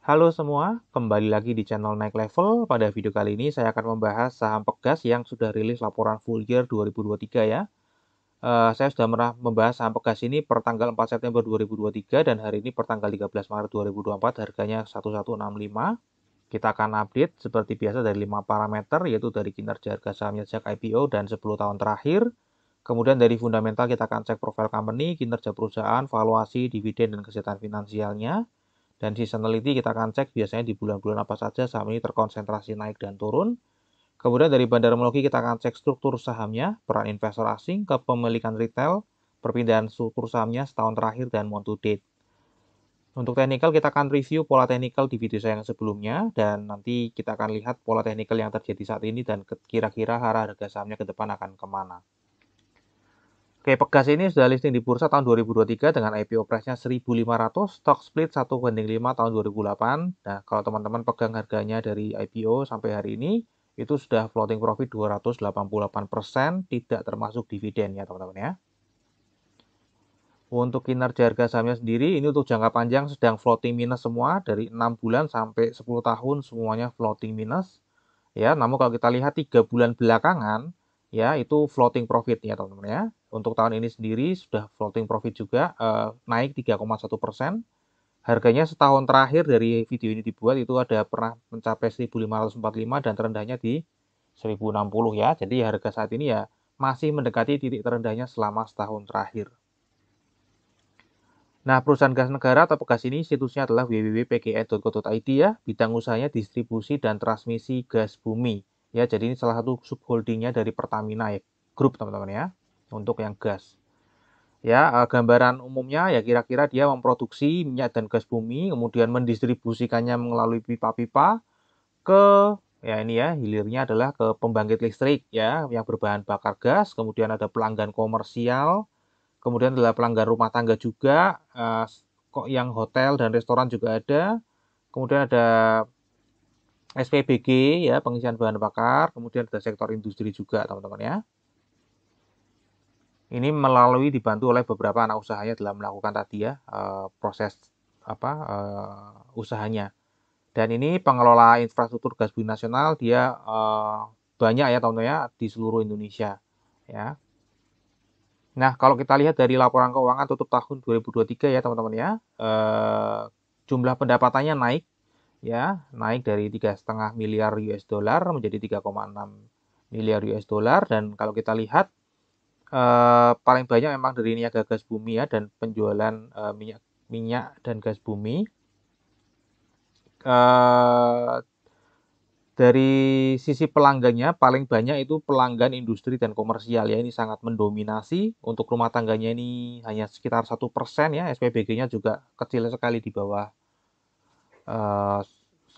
Halo semua, kembali lagi di channel Naik Level. Pada video kali ini saya akan membahas saham Pegas yang sudah rilis laporan full year 2023 ya. Saya sudah pernah membahas saham Pegas ini per tanggal 4 September 2023 dan hari ini per tanggal 13 Maret 2024 harganya 1165. Kita akan update seperti biasa dari 5 parameter yaitu dari kinerja harga sahamnya sejak IPO dan 10 tahun terakhir. Kemudian dari fundamental kita akan cek profil company, kinerja perusahaan, valuasi, dividen, dan kesehatan finansialnya. Dan seasonality kita akan cek biasanya di bulan-bulan apa saja saham ini terkonsentrasi naik dan turun. Kemudian dari bandarmologi kita akan cek struktur sahamnya, peran investor asing, kepemilikan retail, perpindahan struktur sahamnya setahun terakhir dan month to date. Untuk technical kita akan review pola technical di video saya yang sebelumnya dan nanti kita akan lihat pola technical yang terjadi saat ini dan kira-kira arah harga sahamnya ke depan akan kemana. Oke, Pegas ini sudah listing di bursa tahun 2023 dengan IPO price-nya 1.500, stock split 1/5 tahun 2008. Nah, kalau teman-teman pegang harganya dari IPO sampai hari ini, itu sudah floating profit 288%, tidak termasuk dividen ya teman-teman ya. Untuk kinerja harga sahamnya sendiri, ini untuk jangka panjang sedang floating minus semua, dari 6 bulan sampai 10 tahun semuanya floating minus. Ya, namun kalau kita lihat 3 bulan belakangan, ya itu floating profit ya teman-teman ya. Untuk tahun ini sendiri sudah floating profit juga, naik 3,1%. Harganya setahun terakhir dari video ini dibuat itu ada pernah mencapai 1.545 dan terendahnya di 1.060 ya. Jadi harga saat ini ya masih mendekati titik terendahnya selama setahun terakhir. Nah, perusahaan gas negara atau Pegas ini situsnya adalah www.pgn.co.id ya. Bidang usahanya distribusi dan transmisi gas bumi. Ya, jadi ini salah satu subholdingnya dari Pertamina ya, grup teman-teman ya, untuk yang gas. Ya, gambaran umumnya ya kira-kira dia memproduksi minyak dan gas bumi, kemudian mendistribusikannya melalui pipa-pipa ke ya ini ya, hilirnya adalah ke pembangkit listrik ya, yang berbahan bakar gas, kemudian ada pelanggan komersial, kemudian adalah pelanggan rumah tangga juga, kok yang hotel dan restoran juga ada. Kemudian ada SPBG ya, pengisian bahan bakar, kemudian ada sektor industri juga teman-teman ya. Ini melalui dibantu oleh beberapa anak usahanya dalam melakukan tadi ya, proses apa, usahanya. Dan ini pengelola infrastruktur gas bumi nasional dia, banyak ya teman-teman ya, di seluruh Indonesia ya. Nah, kalau kita lihat dari laporan keuangan tutup tahun 2023 ya teman-teman ya, jumlah pendapatannya naik ya, naik dari 3,5 miliar US dollar menjadi 3,6 miliar US dollar. Dan kalau kita lihat paling banyak memang dari niaga gas bumi ya dan penjualan minyak minyak dan gas bumi. Eh, dari sisi pelanggannya paling banyak itu pelanggan industri dan komersial ya, ini sangat mendominasi. Untuk rumah tangganya ini hanya sekitar 1% ya, SPBG-nya juga kecil sekali di bawah 1%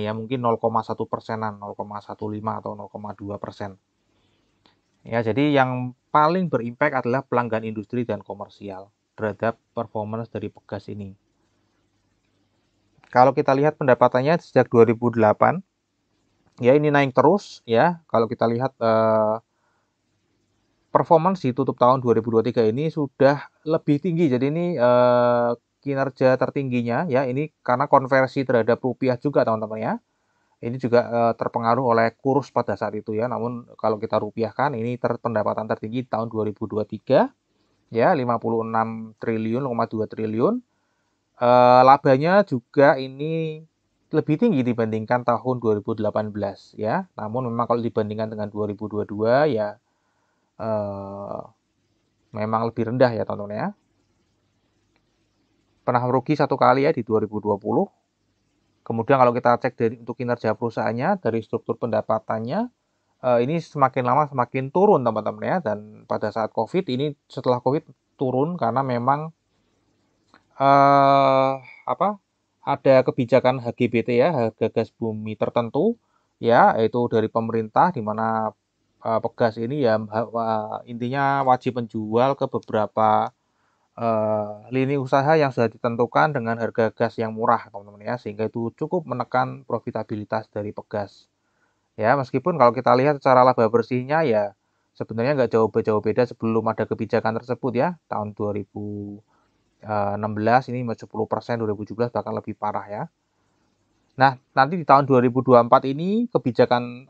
ya, mungkin 0,1%-an, 0,15 atau 0,2%. Ya, jadi yang paling berimpact adalah pelanggan industri dan komersial terhadap performance dari Pegas ini. Kalau kita lihat pendapatannya sejak 2008, ya ini naik terus ya. Kalau kita lihat performance di tutup tahun 2023 ini sudah lebih tinggi. Jadi ini kinerja tertingginya ya. Ini karena konversi terhadap rupiah juga teman-teman ya. Ini juga terpengaruh oleh kurs pada saat itu ya. Namun kalau kita rupiahkan ini pendapatan tertinggi tahun 2023 ya 56 triliun, 2 triliun. Labanya juga ini lebih tinggi dibandingkan tahun 2018 ya. Namun memang kalau dibandingkan dengan 2022 ya eh, memang lebih rendah ya teman-teman ya. Pernah merugi satu kali ya di 2020. Kemudian kalau kita cek dari untuk kinerja perusahaannya dari struktur pendapatannya ini semakin lama semakin turun teman-teman ya. Dan pada saat COVID ini setelah COVID turun karena memang apa ada kebijakan HGBT ya, harga gas bumi tertentu ya, yaitu dari pemerintah di mana Pegas ini ya intinya wajib menjual ke beberapa lini usaha yang sudah ditentukan dengan harga gas yang murah teman-teman ya, sehingga itu cukup menekan profitabilitas dari Pegas. Ya, meskipun kalau kita lihat secara laba bersihnya ya sebenarnya nggak jauh-jauh beda sebelum ada kebijakan tersebut ya, tahun 2016 ini 10%, 2017 bahkan lebih parah ya. Nah, nanti di tahun 2024 ini kebijakan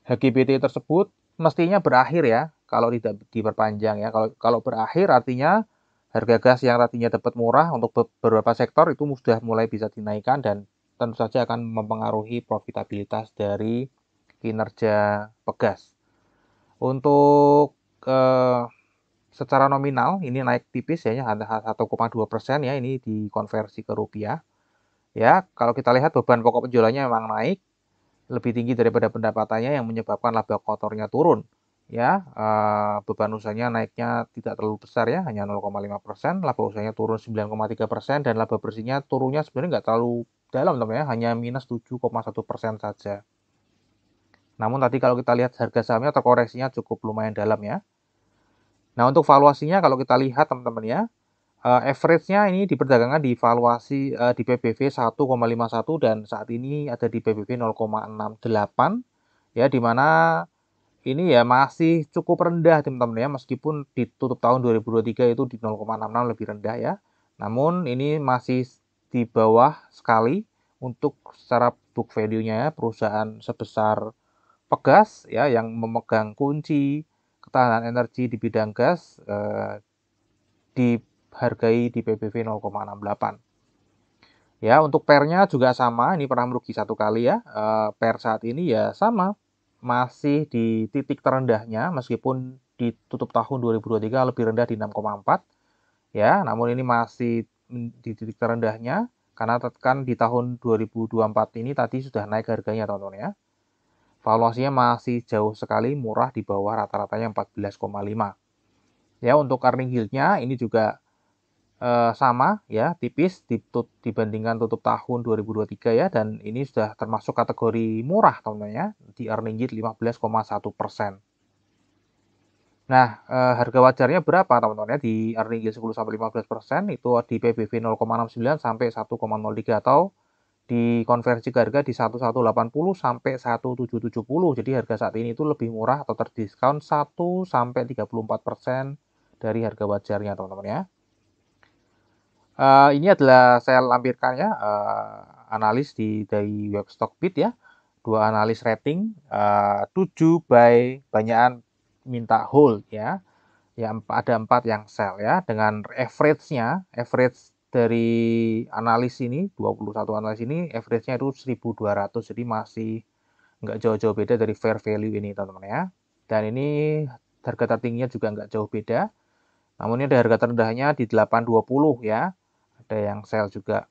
HGBT tersebut mestinya berakhir ya, kalau tidak diperpanjang ya. Kalau berakhir artinya harga gas yang tadinya dapat murah untuk beberapa sektor itu sudah mulai bisa dinaikkan dan tentu saja akan mempengaruhi profitabilitas dari kinerja pegas. Untuk secara nominal ini naik tipis ya, hanya 1,2% ya, ini dikonversi ke rupiah. Ya, kalau kita lihat beban pokok penjualannya memang naik lebih tinggi daripada pendapatannya yang menyebabkan laba kotornya turun. Ya, beban usahanya naiknya tidak terlalu besar ya, hanya 0,5%, laba usahanya turun 9,3% dan laba bersihnya turunnya sebenarnya nggak terlalu dalam teman ya, hanya minus 7,1% saja. Namun tadi kalau kita lihat harga sahamnya terkoreksinya cukup lumayan dalam ya. Nah, untuk valuasinya kalau kita lihat teman-teman ya, average-nya ini di perdagangan di valuasi di PBV 1,51 dan saat ini ada di PBV 0,68 ya, di mana ini ya masih cukup rendah teman-teman ya, meskipun di tutup tahun 2023 itu di 0,66 lebih rendah ya. Namun ini masih di bawah sekali untuk secara book value-nya ya, perusahaan sebesar Pegas ya yang memegang kunci ketahanan energi di bidang gas dihargai di PBV 0,68. Ya, untuk pernya juga sama, ini pernah merugi satu kali ya. Per saat ini ya sama, masih di titik terendahnya meskipun di tutup tahun 2023 lebih rendah di 6,4 ya, namun ini masih di titik terendahnya karena kan di tahun 2024 ini tadi sudah naik harganya teman-teman ya. Valuasinya masih jauh sekali murah di bawah rata-ratanya 14,5. Ya, untuk earning yield-nya ini juga sama ya, tipis dibandingkan tutup tahun 2023 ya, dan ini sudah termasuk kategori murah teman-teman ya, di earning yield 15,1%. Nah, harga wajarnya berapa teman-teman ya di earning yield 10-15% itu di PBV 0,69 sampai 1,03 atau dikonversi ke harga di 1180 sampai 1770. Jadi harga saat ini itu lebih murah atau terdiskon 1 sampai 34% dari harga wajarnya teman-teman ya. Ini adalah saya lampirkan ya analis dari web Stockbit ya. Dua analis rating 7 buy, banyakan minta hold ya. Ya, ada 4 yang sell ya, dengan average dari analis ini 21 analis ini average-nya itu 1.200, jadi masih nggak jauh-jauh beda dari fair value ini teman-teman ya. Dan ini harga tertingginya juga nggak jauh beda, namun ini ada harga terendahnya di 820 ya, ada yang sell juga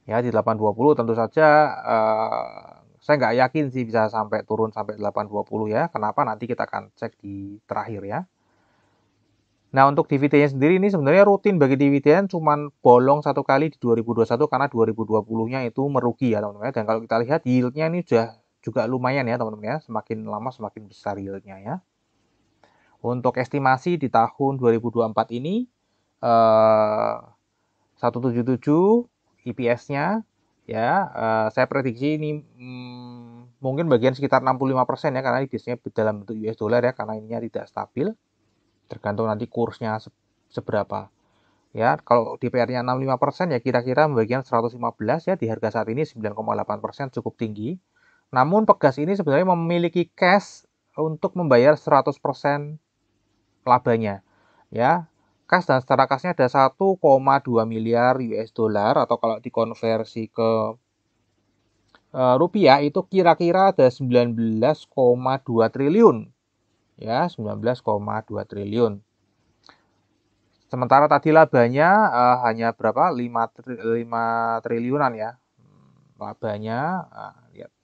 ya di 820. Tentu saja saya nggak yakin sih bisa sampai turun sampai 820 ya. Kenapa, nanti kita akan cek di terakhir ya. Nah, untuk dividennya sendiri ini sebenarnya rutin bagi dividen, cuman bolong satu kali di 2021 karena 2020-nya itu merugi ya teman-teman ya. Dan kalau kita lihat yield-nya ini juga lumayan ya teman-teman ya, semakin lama semakin besar yield-nya ya. Untuk estimasi di tahun 2024 ini 177 EPS-nya ya, saya prediksi ini mungkin bagian sekitar 65% ya, karena ini biasanya dalam bentuk US dollar ya, karena ininya tidak stabil, tergantung nanti kursnya seberapa. Ya, kalau DPR-nya 65% ya kira-kira bagian 115 ya, di harga saat ini 9,8% cukup tinggi. Namun Pegas ini sebenarnya memiliki cash untuk membayar 100% labanya. Ya, kas dan secara kasnya ada 1,2 miliar US dollar atau kalau dikonversi ke rupiah itu kira-kira ada 19,2 triliun. Ya, 19,2 triliun. Sementara tadi labanya hanya berapa? 5 triliunan ya. Labanya lihat.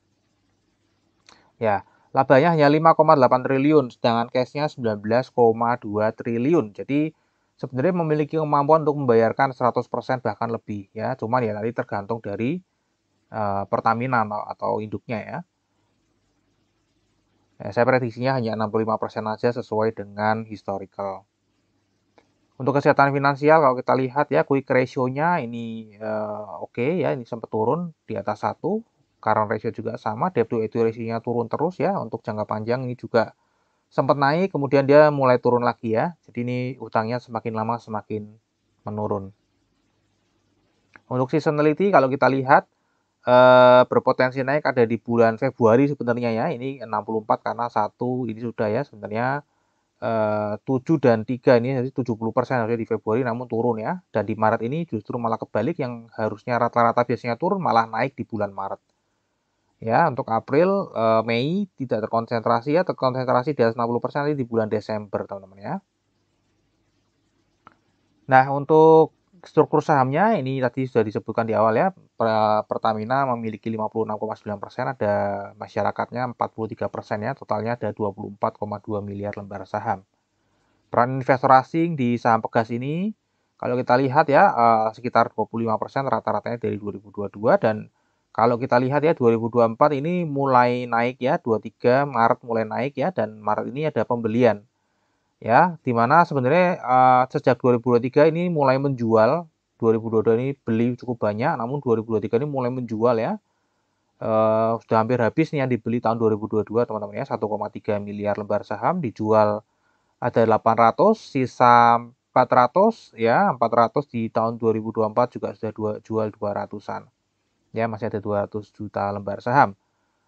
Ya, labanya hanya 5,8 triliun sedangkan cashnya 19,2 triliun. Jadi sebenarnya memiliki kemampuan untuk membayarkan 100% bahkan lebih ya. Cuman ya nanti tergantung dari Pertamina atau induknya ya. Saya prediksinya hanya 65% saja sesuai dengan historical. Untuk kesehatan finansial kalau kita lihat ya, quick ratio-nya ini oke ya, ini sempat turun di atas 1. Current ratio juga sama, debt to equity ratio-nya turun terus ya. Untuk jangka panjang ini juga sempat naik, kemudian dia mulai turun lagi ya. Jadi ini utangnya semakin lama semakin menurun. Untuk seasonality kalau kita lihat berpotensi naik ada di bulan Februari sebenarnya ya. Ini 64 karena 1 ini sudah ya sebenarnya 7 dan 3 ini jadi 70% harusnya di Februari namun turun ya. Dan di Maret ini justru malah kebalik yang harusnya rata-rata biasanya turun malah naik di bulan Maret. Ya, untuk April, Mei tidak terkonsentrasi ya, terkonsentrasi di atas 60% nanti di bulan Desember, teman-teman ya. Nah, untuk struktur sahamnya ini tadi sudah disebutkan di awal ya, Pertamina memiliki 56,9%, ada masyarakatnya 43% ya, totalnya ada 24,2 miliar lembar saham. Peran investor asing di saham Pegas ini, kalau kita lihat ya, sekitar 25% rata-ratanya dari 2022 dan kalau kita lihat ya 2024 ini mulai naik ya, 23 Maret mulai naik ya dan Maret ini ada pembelian. Ya, di mana sebenarnya sejak 2023 ini mulai menjual, 2022 ini beli cukup banyak, namun 2023 ini mulai menjual ya. Sudah hampir habis nih yang dibeli tahun 2022 teman-teman ya, 1,3 miliar lembar saham dijual ada 800, sisa 400 ya, 400 di tahun 2024 juga sudah jual 200-an. Ya, masih ada 200 juta lembar saham.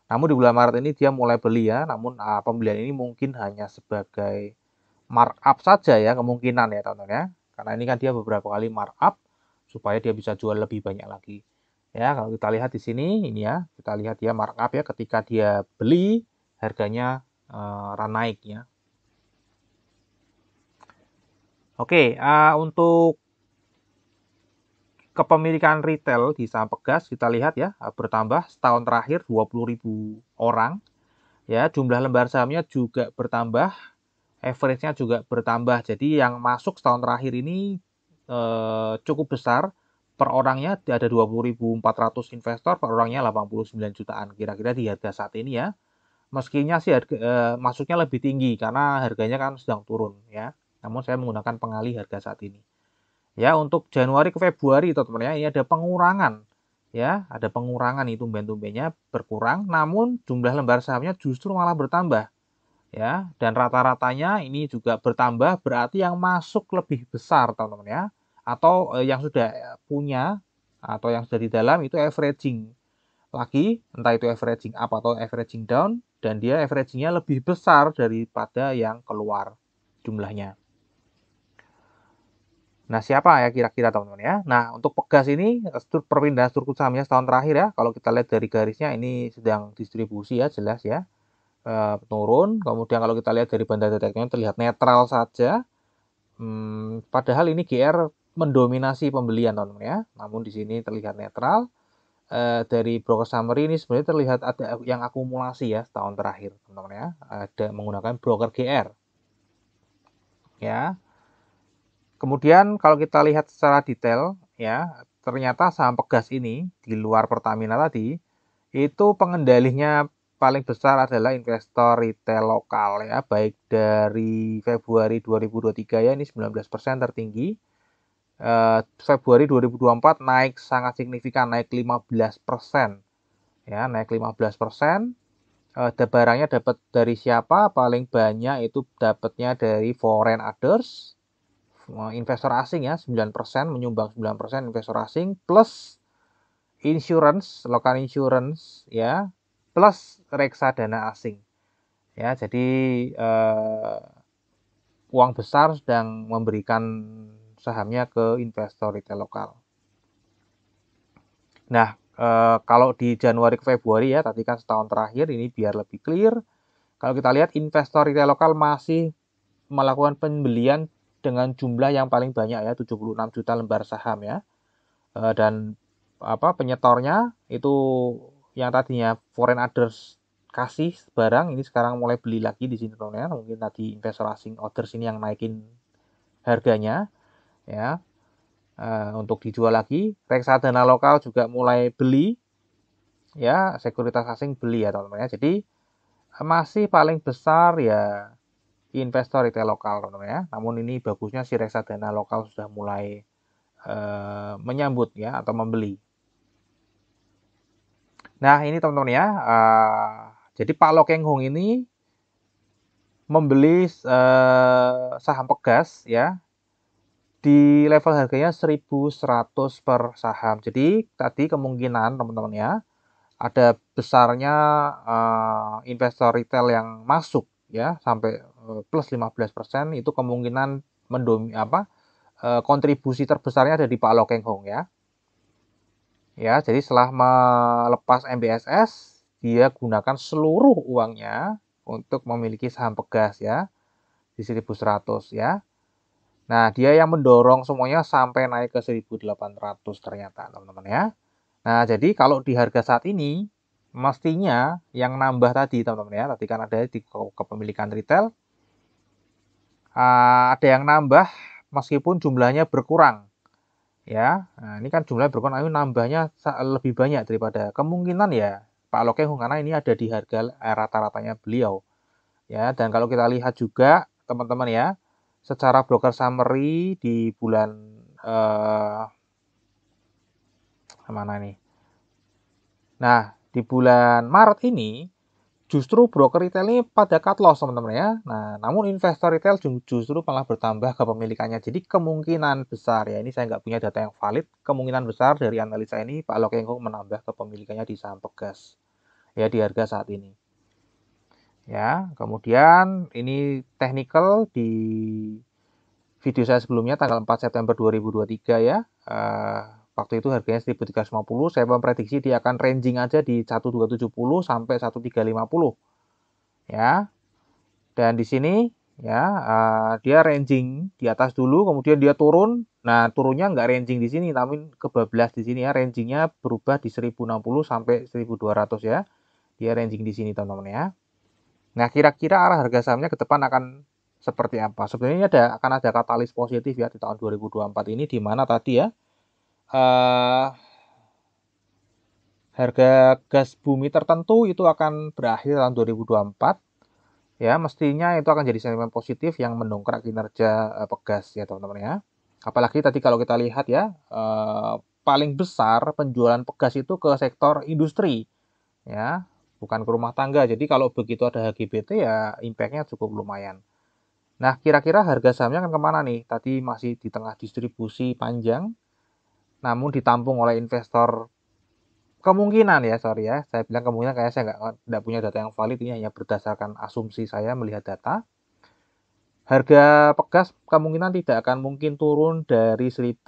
Namun di bulan Maret ini dia mulai beli ya, namun pembelian ini mungkin hanya sebagai markup saja ya kemungkinan ya teman-teman ya. Karena ini kan dia beberapa kali markup supaya dia bisa jual lebih banyak lagi. Ya, kalau kita lihat di sini ini ya, kita lihat dia markup ya ketika dia beli harganya naik ya. Oke, untuk kepemilikan retail di saham Pegas kita lihat ya bertambah setahun terakhir 20.000 orang ya, jumlah lembar sahamnya juga bertambah, average-nya juga bertambah. Jadi yang masuk setahun terakhir ini cukup besar, per orangnya ada 20.400 investor, per orangnya 89 jutaan kira-kira di harga saat ini ya. Meskinya sih masuknya lebih tinggi karena harganya kan sedang turun ya. Namun saya menggunakan pengalih harga saat ini. Ya, untuk Januari ke Februari teman-teman ya, ini ada pengurangan. Ya, ada pengurangan itu tumben-tumbennya berkurang, namun jumlah lembar sahamnya justru malah bertambah. Ya, dan rata-ratanya ini juga bertambah berarti yang masuk lebih besar teman-teman ya. Atau yang sudah punya atau yang sudah di dalam itu averaging lagi, entah itu averaging up atau averaging down, dan dia averagingnya lebih besar daripada yang keluar jumlahnya. Nah, siapa ya kira-kira teman-teman ya? Nah, untuk Pegas ini perpindahan struktur sahamnya setahun terakhir ya. Kalau kita lihat dari garisnya ini sedang distribusi ya, jelas ya. Turun. Kemudian kalau kita lihat dari banda detektornya terlihat netral saja. Padahal ini GR mendominasi pembelian teman-teman ya. Namun di sini terlihat netral. Dari broker summary ini sebenarnya terlihat ada yang akumulasi ya setahun terakhir teman-teman ya. Ada menggunakan broker GR. Ya. Kemudian kalau kita lihat secara detail ya, ternyata saham Pegas ini di luar Pertamina tadi itu pengendalinya paling besar adalah investor retail lokal ya, baik dari Februari 2023 ya ini 19% tertinggi. Februari 2024 naik sangat signifikan, naik 15%. Ya, naik 15%. Barangnya dapat dari siapa? Paling banyak itu dapatnya dari foreign others, investor asing ya, 9% menyumbang 9% investor asing plus insurance, local insurance ya, plus reksadana asing. Ya, jadi uang besar sedang memberikan sahamnya ke investor retail lokal. Nah, kalau di Januari ke Februari ya, tadi kan setahun terakhir ini biar lebih clear. Kalau kita lihat investor retail lokal masih melakukan pembelian dengan jumlah yang paling banyak ya, 76 juta lembar saham ya. Dan penyetornya itu yang tadinya foreign others kasih barang ini sekarang mulai beli lagi di sini teman-teman ya. Mungkin tadi investor asing orders ini yang naikin harganya ya. Untuk dijual lagi, reksadana lokal juga mulai beli ya, sekuritas asing beli ya teman-teman ya. Jadi masih paling besar ya investor retail lokal teman-teman ya. Namun ini bagusnya si reksadana lokal sudah mulai menyambut ya atau membeli. Nah, ini teman-teman ya. Jadi Pak Lokeng Hong ini membeli saham Pegas ya di level harganya 1.100 per saham. Jadi tadi kemungkinan teman-teman ya, ada besarnya investor retail yang masuk ya sampai plus 15%, itu kemungkinan kontribusi terbesarnya ada di Pak Lo Keng Hong ya. Ya, jadi setelah melepas MBSS, dia gunakan seluruh uangnya untuk memiliki saham Pegas ya di 1.100 ya. Nah, dia yang mendorong semuanya sampai naik ke 1.800 ternyata, teman-teman ya. Nah, jadi kalau di harga saat ini, mestinya yang nambah tadi, teman-teman ya, tadi kan ada di kepemilikan retail, ada yang nambah meskipun jumlahnya berkurang. Ya, nah ini kan jumlahnya berkurang, ini nambahnya lebih banyak daripada kemungkinan ya Pak Lo Keng Hong, karena ini ada di harga rata-ratanya beliau. Ya, dan kalau kita lihat juga teman-teman ya, secara broker summary di bulan mana nih? Nah, di bulan Maret ini justru broker retail ini pada cut loss teman-teman ya. Nah, namun investor retail justru malah bertambah kepemilikannya. Jadi kemungkinan besar ya, ini saya nggak punya data yang valid, kemungkinan besar dari analisa ini Pak Lo Keng Hong menambah kepemilikannya di saham Pegas ya di harga saat ini. Ya, kemudian ini technical di video saya sebelumnya tanggal 4 September 2023 ya. Waktu itu harganya 1.350, saya memprediksi dia akan ranging aja di 1.270 sampai 1.350 ya. Dan di sini ya dia ranging di atas dulu, kemudian dia turun. Nah, turunnya nggak ranging di sini, tapi kebablas di sini ya. Rangingnya berubah di 1.060 sampai 1.200 ya. Dia ranging di sini teman-teman ya. Nah, kira-kira arah harga sahamnya ke depan akan seperti apa? Sebenarnya akan ada katalis positif ya di tahun 2024 ini, di mana tadi ya harga gas bumi tertentu itu akan berakhir tahun 2024. Ya, mestinya itu akan jadi sentimen positif yang mendongkrak kinerja Pegas ya teman-teman ya. Apalagi tadi kalau kita lihat ya, paling besar penjualan Pegas itu ke sektor industri ya, bukan ke rumah tangga. Jadi kalau begitu ada HGBT ya impact-nya cukup lumayan. Nah, kira-kira harga sahamnya akan kemana nih? Tadi masih di tengah distribusi panjang, namun ditampung oleh investor. Kemungkinan ya, sorry ya, saya bilang kemungkinan, kayak saya nggak punya data yang valid, ini hanya berdasarkan asumsi saya melihat data. Harga Pegas kemungkinan tidak akan mungkin turun dari 1.060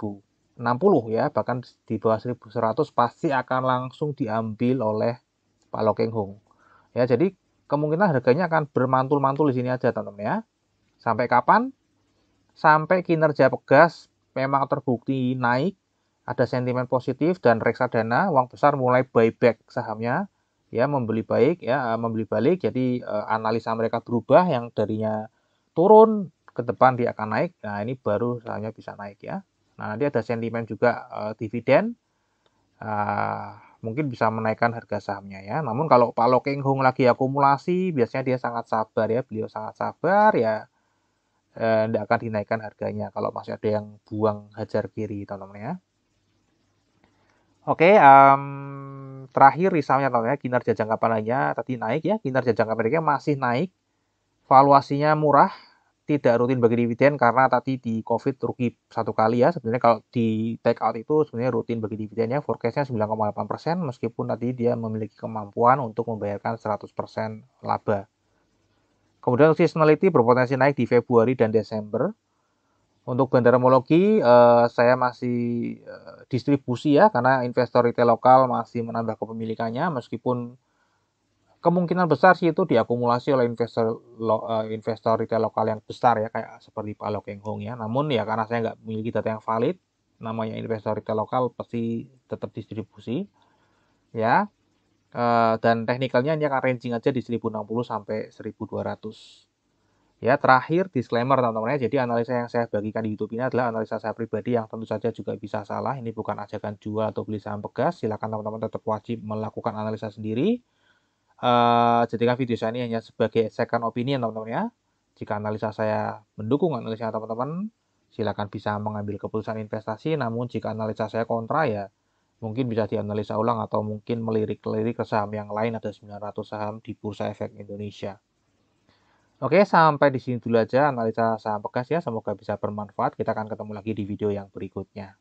ya, bahkan di bawah 1.100 pasti akan langsung diambil oleh Pak Lo Keng Hong. Ya, jadi kemungkinan harganya akan bermantul-mantul di sini aja teman-teman ya. Sampai kapan? Sampai kinerja Pegas memang terbukti naik, ada sentimen positif dan reksadana uang besar mulai buyback sahamnya ya, membeli balik. Jadi analisa mereka berubah, yang darinya turun ke depan dia akan naik. Nah, ini baru sahamnya bisa naik ya. Nah, nanti ada sentimen juga dividen, mungkin bisa menaikkan harga sahamnya ya. Namun kalau Pak Lo Keng Hong lagi akumulasi, biasanya dia sangat sabar ya, beliau sangat sabar ya, tidak akan dinaikkan harganya kalau masih ada yang buang hajar kiri teman-teman ya. Oke, terakhir risalnya teman-teman ya, kinerja jangka panjangnya tadi naik ya, kinerja jangka pendeknya masih naik, valuasinya murah, tidak rutin bagi dividen karena tadi di COVID rugi satu kali ya. Sebenarnya kalau di take out itu sebenarnya rutin bagi dividennya, forecastnya 9,8%, meskipun tadi dia memiliki kemampuan untuk membayarkan 100% laba. Kemudian seasonality berpotensi naik di Februari dan Desember. Untuk bandarmologi, saya masih distribusi ya, karena investor retail lokal masih menambah kepemilikannya, meskipun kemungkinan besar sih itu diakumulasi oleh investor retail lokal yang besar ya, kayak seperti Pak Lo Keng Hong ya. Namun ya karena saya nggak memiliki data yang valid, namanya investor retail lokal pasti tetap distribusi ya. Dan teknikalnya ini akan ranging aja di 1.060 sampai 1.200. Ya, terakhir disclaimer teman-teman ya. Jadi analisa yang saya bagikan di YouTube ini adalah analisa saya pribadi yang tentu saja juga bisa salah. Ini bukan ajakan jual atau beli saham Pegas. Silakan teman-teman tetap wajib melakukan analisa sendiri. Jadikan video saya ini hanya sebagai second opinion teman-teman ya. Jika analisa saya mendukung analisa teman-teman, silakan bisa mengambil keputusan investasi. Namun jika analisa saya kontra ya, mungkin bisa dianalisa ulang atau mungkin melirik-lirik ke saham yang lain. Ada 900 saham di Bursa Efek Indonesia. Oke, sampai di sini dulu aja analisa saham Pegas ya, semoga bisa bermanfaat. Kita akan ketemu lagi di video yang berikutnya.